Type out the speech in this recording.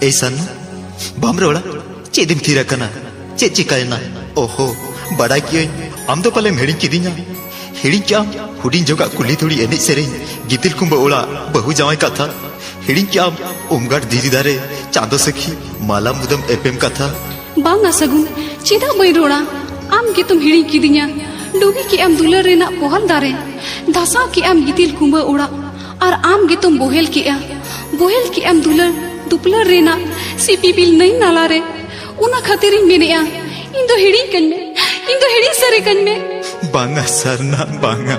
ऐसा बाम रोड़ा चेदिम थीरकना चे चिकायना ओहो बड़ा किया आम तो पाले हेड़ी किदिया हेड़ी क्या हुडी जोगा कुली थोड़ी एने सेरें गितिल कुंबा ओड़ा बहु जावाई कथा हेड़ी क्या उमगाट दीदी दारे चांदो सखी माला मुदम एपएम कथा बांगा सगुन चेदा बई रोड़ा आम के तुम हिड़ी किदिया डूबी के आम दुलर रेना पोहल दारे दासा के आम गितिल कुंबा ओड़ा और आम के तुम बोहेल के आम दुलर दुपलर रेना सीपी बिल नहीं नाला रे उना खातिर मेने इन दो हिड़ी कन में इन दो हिड़ी सरे कन में बांगा सरना बांगा